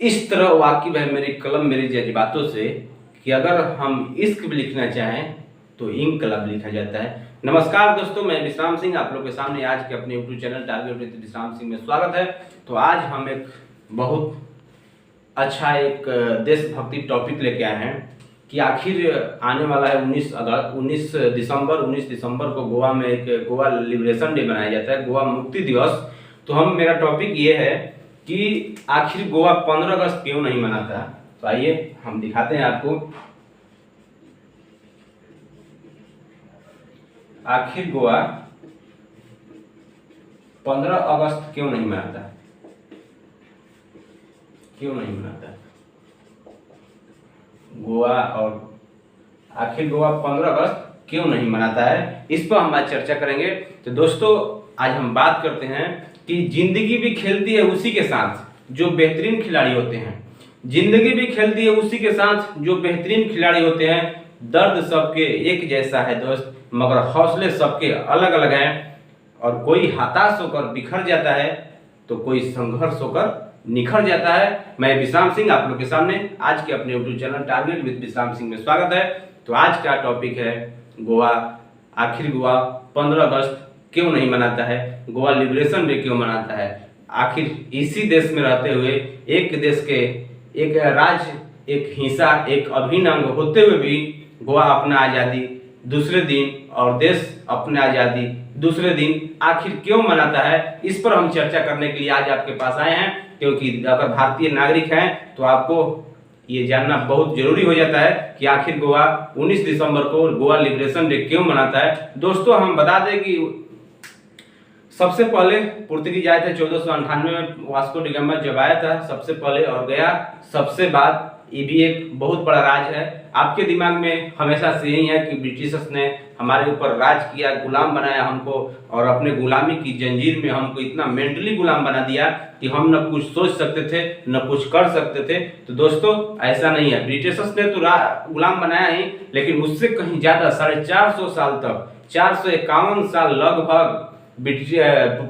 इस तरह वाकिफ है मेरी कलम मेरी जज्बातों से कि अगर हम इश्क भी लिखना चाहें तो इनकलाब लिखा जाता है। नमस्कार दोस्तों, मैं विश्राम सिंह आप लोग के सामने आज के अपने यूट्यूब चैनल टारगेट विद विश्राम सिंह में स्वागत है। तो आज हम एक बहुत अच्छा एक देशभक्ति टॉपिक लेके आए हैं कि आखिर आने वाला है 19 दिसंबर को गोवा में एक गोवा लिबरेशन डे मनाया जाता है, गोवा मुक्ति दिवस। तो मेरा टॉपिक ये है कि आखिर गोवा 15 अगस्त क्यों नहीं मनाता। तो आइए हम दिखाते हैं आपको आखिर गोवा 15 अगस्त क्यों नहीं मनाता, क्यों नहीं मनाता गोवा, और आखिर गोवा 15 अगस्त क्यों नहीं मनाता है, इस पर हम आज चर्चा करेंगे। तो दोस्तों आज हम बात करते हैं कि जिंदगी भी खेलती है उसी के साथ जो बेहतरीन खिलाड़ी होते हैं, जिंदगी भी खेलती है उसी के साथ जो बेहतरीन खिलाड़ी होते हैं। दर्द सबके एक जैसा है दोस्त, मगर हौसले सबके अलग अलग हैं। और कोई हताश होकर बिखर जाता है तो कोई संघर्ष होकर निखर जाता है। मैं विश्राम सिंह आप लोग के सामने आज के अपने यूट्यूब चैनल टारगेट विद विश्राम सिंह में स्वागत है। तो आज का टॉपिक है गोवा, आखिर गोवा 15 अगस्त क्यों नहीं मनाता है, गोवा लिबरेशन डे क्यों मनाता है। आखिर इसी देश में रहते हुए एक देश के एक राज्य, एक हिस्सा, एक अभिन्न अंग होते हुए भी गोवा अपना आज़ादी दूसरे दिन और देश अपना आज़ादी दूसरे दिन आखिर क्यों मनाता है, इस पर हम चर्चा करने के लिए आज आपके पास आए हैं। क्योंकि अगर भारतीय नागरिक हैं तो आपको ये जानना बहुत जरूरी हो जाता है कि आखिर गोवा 19 दिसंबर को गोवा लिबरेशन डे क्यों मनाता है। दोस्तों हम बता दें कि सबसे पहले पुर्तगीज आए थे 1498 में, वास्को डी गामा जब आया था सबसे पहले और गया सबसे बाद। ये भी एक बहुत बड़ा राज है। आपके दिमाग में हमेशा से यही है कि ब्रिटिशर्स ने हमारे ऊपर राज किया, गुलाम बनाया हमको, और अपने गुलामी की जंजीर में हमको इतना मेंटली गुलाम बना दिया कि हम न कुछ सोच सकते थे न कुछ कर सकते थे। तो दोस्तों ऐसा नहीं है, ब्रिटिशर्स ने तो गुलाम बनाया ही, लेकिन उससे कहीं ज्यादा 450 साल तक, 451 साल लगभग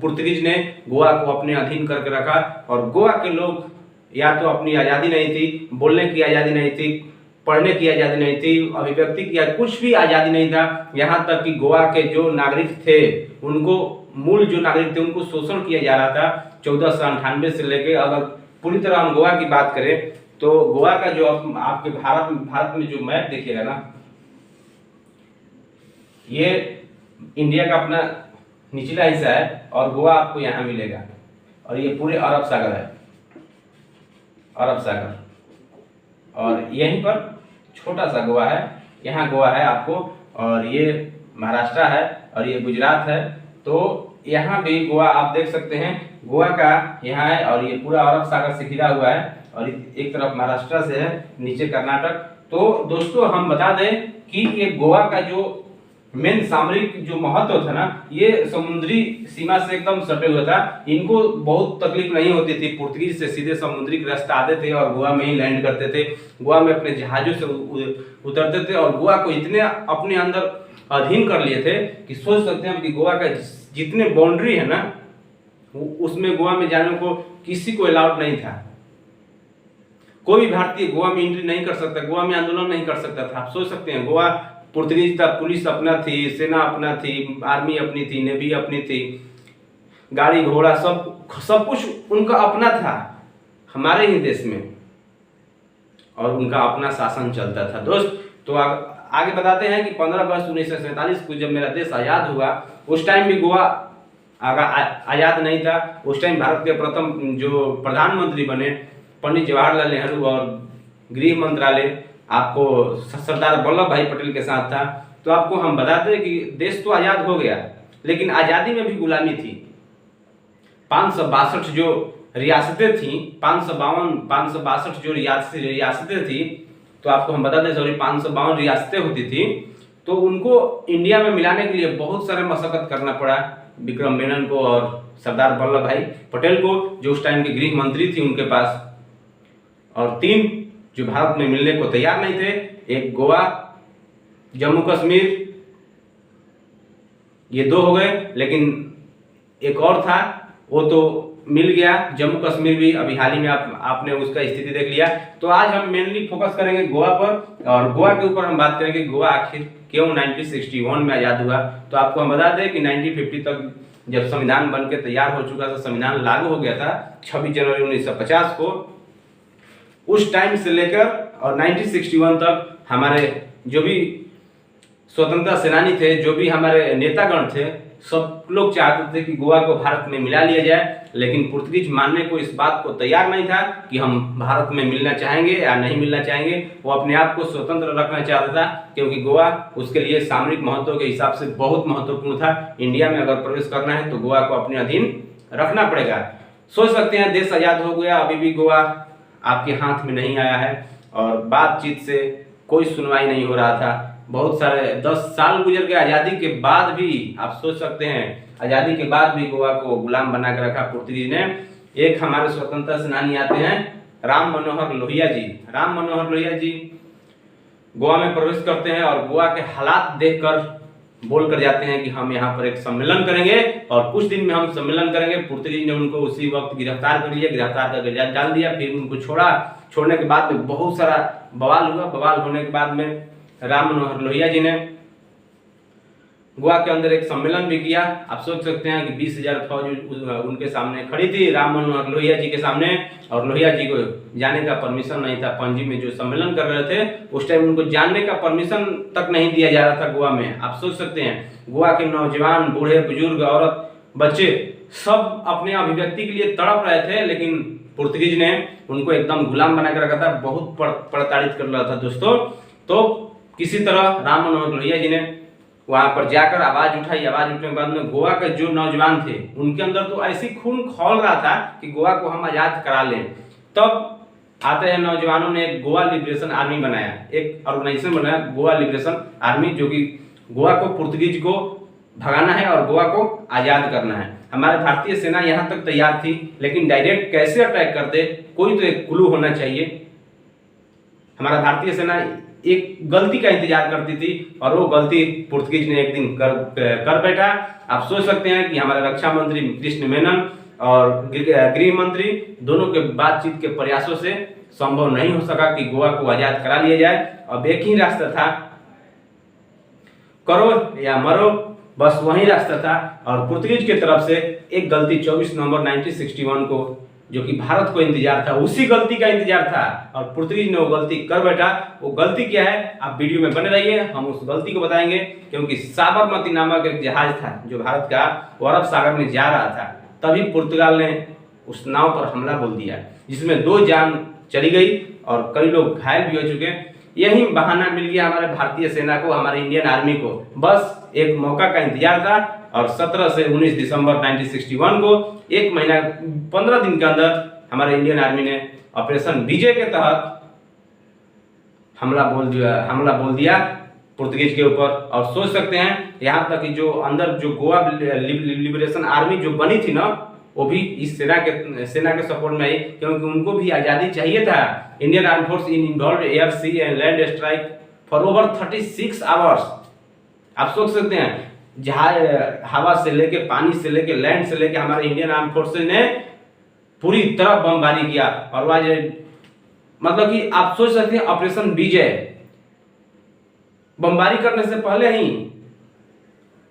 पुर्तगीज ने गोवा को अपने अधीन करके रखा। और गोवा के लोग या तो अपनी आज़ादी नहीं थी, बोलने की आज़ादी नहीं थी, पढ़ने की आज़ादी नहीं थी, अभिव्यक्ति की कुछ भी आज़ादी नहीं था। यहाँ तक कि गोवा के जो नागरिक थे उनको, मूल जो नागरिक थे उनको शोषण किया जा रहा था 1498 से लेके। अगर पूरी तरह हम गोवा की बात करें तो गोवा का जो आपके भारत में जो मैप देखिएगा ना, ये इंडिया का अपना निचला हिस्सा है और गोवा आपको यहाँ मिलेगा, और ये पूरे अरब सागर है, अरब सागर, और यहीं पर छोटा सा गोवा है, यहाँ गोवा है आपको, और ये महाराष्ट्र है और ये गुजरात है। तो यहाँ भी गोवा आप देख सकते हैं, गोवा का यहाँ है और ये पूरा अरब सागर से घिरा हुआ है, और एक तरफ महाराष्ट्र से है, नीचे कर्नाटक। तो दोस्तों हम बता दें कि ये गोवा का जो मेन सामरिक जो महत्व था ना, ये समुद्री सीमा से एकदम सटे हुआ था। इनको बहुत तकलीफ नहीं होती थी, पुर्तगीज से सीधे समुद्री रास्ता आते थे और गोवा में ही लैंड करते थे, गोवा में अपने जहाजों से उतरते थे और गोवा को इतने अपने अंदर अधीन कर लिए थे कि सोच सकते हैं कि गोवा का जितने बाउंड्री है ना, उसमें गोवा में जाने को किसी को अलाउड नहीं था। कोई भी भारतीय गोवा में एंट्री नहीं कर सकता, गोवा में आंदोलन नहीं कर सकता था। आप सोच सकते हैं, गोवा पुर्तगीज था, पुलिस अपना थी, सेना अपना थी, आर्मी अपनी थी, नेवी अपनी थी, गाड़ी घोड़ा सब कुछ उनका अपना था हमारे ही देश में, और उनका अपना शासन चलता था दोस्त। तो आगे बताते हैं कि 15 अगस्त 1947 को जब मेरा देश आज़ाद हुआ, उस टाइम भी गोवा आज़ाद नहीं था। उस टाइम भारत के प्रथम जो प्रधानमंत्री बने पंडित जवाहरलाल नेहरू, और गृह मंत्रालय आपको सरदार वल्लभ भाई पटेल के साथ था। तो आपको हम बताते हैं कि देश तो आज़ाद हो गया, लेकिन आज़ादी में भी गुलामी थी। 562 जो रियासतें थी, 562 जो रियासतें थी, तो आपको हम बता दें, सॉरी 552 रियासतें होती थी। तो उनको इंडिया में मिलाने के लिए बहुत सारे मशक्कत करना पड़ा विक्रम मेनन को और सरदार वल्लभ भाई पटेल को, जो उस टाइम के गृह मंत्री थी उनके पास। और 3 जो भारत में मिलने को तैयार नहीं थे, एक गोवा, जम्मू कश्मीर, ये 2 हो गए, लेकिन एक और था, वो तो मिल गया, जम्मू कश्मीर भी अभी हाल ही में आपने उसका स्थिति देख लिया। तो आज हम मेनली फोकस करेंगे गोवा पर, और गोवा के ऊपर हम बात करेंगे गोवा आखिर क्यों 1961 में आजाद हुआ। तो आपको हम बता दें कि 1950 तक जब संविधान बन के तैयार हो चुका था, संविधान लागू हो गया था 26 जनवरी 1950 को, उस टाइम से लेकर और 1961 तक हमारे जो भी स्वतंत्रता सेनानी थे, जो भी हमारे नेतागण थे, सब लोग चाहते थे कि गोवा को भारत में मिला लिया जाए। लेकिन पुर्तगीज मानने को इस बात को तैयार नहीं था कि हम भारत में मिलना चाहेंगे या नहीं मिलना चाहेंगे। वो अपने आप को स्वतंत्र रखना चाहता था, क्योंकि गोवा उसके लिए सामरिक महत्व के हिसाब से बहुत महत्वपूर्ण था। इंडिया में अगर प्रवेश करना है तो गोवा को अपने अधीन रखना पड़ेगा। सोच सकते हैं देश आजाद हो गया, अभी भी गोवा आपके हाथ में नहीं आया है और बातचीत से कोई सुनवाई नहीं हो रहा था। बहुत सारे 10 साल गुजर गए आज़ादी के बाद भी, आप सोच सकते हैं आज़ादी के बाद भी गोवा को गुलाम बना के रखा पुर्तगीज ने। एक हमारे स्वतंत्रता सेनानी आते हैं राम मनोहर लोहिया जी। राम मनोहर लोहिया जी गोवा में प्रवेश करते हैं और गोवा के हालात देखकर बोल कर जाते हैं कि हम यहाँ पर एक सम्मेलन करेंगे और कुछ दिन में हम सम्मेलन करेंगे। पुर्तगीज ने उनको उसी वक्त गिरफ्तार कर लिया, गिरफ्तार करके जेल डाल दिया। फिर उनको छोड़ा, छोड़ने के बाद में बहुत सारा बवाल हुआ। बवाल होने के बाद में राम मनोहर लोहिया जी ने गोवा के अंदर एक सम्मेलन भी किया। आप सोच सकते हैं कि 20,000 फौज उनके सामने खड़ी थी, राम मनोहर लोहिया जी के सामने, और लोहिया जी को जाने का परमिशन नहीं था। पणजी में जो सम्मेलन कर रहे थे उस टाइम उनको जाने का परमिशन तक नहीं दिया जा रहा था गोवा में। आप सोच सकते हैं गोवा के नौजवान, बूढ़े, बुजुर्ग, औरत, बच्चे सब अपने अभिव्यक्ति के लिए तड़प रहे थे, लेकिन पुर्तगीज ने उनको एकदम गुलाम बना कर रखा था, बहुत प्रताड़ित कर रहा था दोस्तों। तो किसी तरह राम मनोहर लोहिया जी ने वहां पर जाकर आवाज उठाई। आवाज उठने के बाद में गोवा के जो नौजवान थे उनके अंदर तो ऐसी खून खौल रहा था कि गोवा को हम आजाद करा लें। तब आते हैं नौजवानों ने एक गोवा लिबरेशन आर्मी बनाया, एक ऑर्गेनाइजेशन बनाया गोवा लिबरेशन आर्मी, जो कि गोवा को पुर्तगीज को भगाना है और गोवा को आजाद करना है। हमारे भारतीय सेना यहाँ तक तैयार थी, लेकिन डायरेक्ट कैसे अटैक करते, कोई तो एक क्लू होना चाहिए। हमारा भारतीय सेना एक गलती का इंतजार करती थी और वो गलती पुर्तगीज ने एक दिन कर बैठा। आप सोच सकते हैं कि हमारे रक्षा मंत्री कृष्ण मेनन और गृह मंत्री दोनों के बातचीत के प्रयासों से संभव नहीं हो सका कि गोवा को आजाद करा लिया जाए। अब एक ही रास्ता था, करो या मरो, बस वही रास्ता था। और पुर्तगीज की तरफ से एक गलती 24 नवंबर 1961 को, जो कि भारत को इंतजार था, उसी गलती का इंतजार था और पुर्तगीज ने वो गलती कर बैठा। वो गलती क्या है, आप वीडियो में बने रहिए, हम उस गलती को बताएंगे। क्योंकि साबरमती नामक एक जहाज था जो भारत का, वो अरब सागर में जा रहा था, तभी पुर्तगाल ने उस नाव पर हमला बोल दिया, जिसमें 2 जान चली गई और कई लोग घायल भी हो चुके। यही बहाना मिल गया हमारे भारतीय सेना को, हमारे इंडियन आर्मी को, बस एक मौका का इंतजार था। और 17 से 19 दिसंबर 1961 को, एक महीना 15 दिन के अंदर हमारे इंडियन आर्मी ने ऑपरेशन विजय के तहत हमला बोल दिया पुर्तगीज के ऊपर। और सोच सकते हैं यहाँ तक कि जो अंदर जो गोवा लिबरेशन आर्मी जो बनी थी ना, वो भी इस सेना के सपोर्ट में आई, क्योंकि उनको भी आज़ादी चाहिए था। Indian arm force involve air, sea and land strike for over 36 hours. आप सोच सकते हैं जहाज, हवा से लेके, पानी से लेके, लैंड से लेके हमारे इंडियन आर्म फोर्सेज ने पूरी तरह बमबारी किया। और आज मतलब कि आप सोच सकते हैं ऑपरेशन विजय, बमबारी करने से पहले ही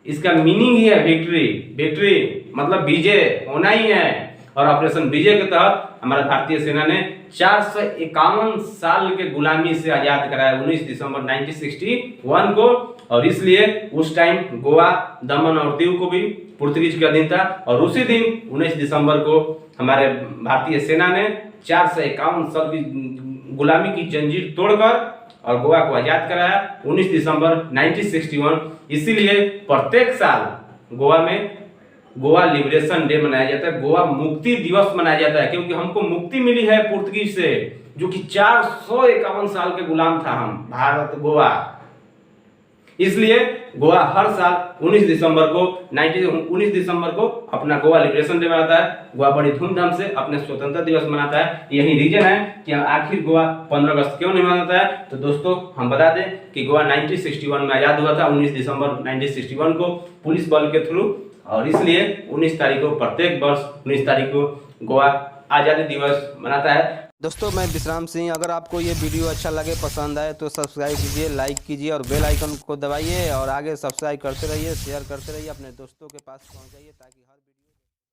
इसका मीनिंग ही है विक्ट्री। विक्ट्री मतलब विजय होना ही है। और ऑपरेशन विजय के तहत हमारा भारतीय सेना ने 451 साल के गुलामी से आजाद कराया 19 दिसंबर 1961 को। और इसलिए उस टाइम गोवा, दमन और दीव को भी पुर्तगीज के अधीन था। और उसी दिन 19 दिसंबर को हमारे भारतीय सेना ने 451 साल की गुलामी की जंजीर तोड़कर और गोवा को आजाद कराया 19 दिसंबर 1961। इसीलिए प्रत्येक साल गोवा में गोवा लिबरेशन डे मनाया जाता है, गोवा मुक्ति दिवस मनाया जाता है, क्योंकि हमको मुक्ति मिली है पुर्तगीज से, जो कि 451 साल के गुलाम था हम, भारत गोवा। इसलिए गोवा हर साल 19 दिसंबर को अपना गोवा लिबरेशन डे मनाता है। गोवा बड़ी धूमधाम से अपने स्वतंत्रता दिवस मनाता है। यही रीजन है कि आखिर गोवा 15 अगस्त क्यों नहीं मनाता है। तो दोस्तों हम बता दें कि गोवा 1961 में आजाद हुआ था, 19 दिसंबर 1961 को पुलिस बल के थ्रू। और इसलिए 19 तारीख को प्रत्येक वर्ष 19 तारीख को गोवा आज़ादी दिवस मनाता है। दोस्तों मैं विश्राम सिंह, अगर आपको ये वीडियो अच्छा लगे, पसंद आए तो सब्सक्राइब कीजिए, लाइक कीजिए और बेल आइकन को दबाइए और आगे सब्सक्राइब करते रहिए, शेयर करते रहिए, अपने दोस्तों के पास पहुंचाइए ताकि हर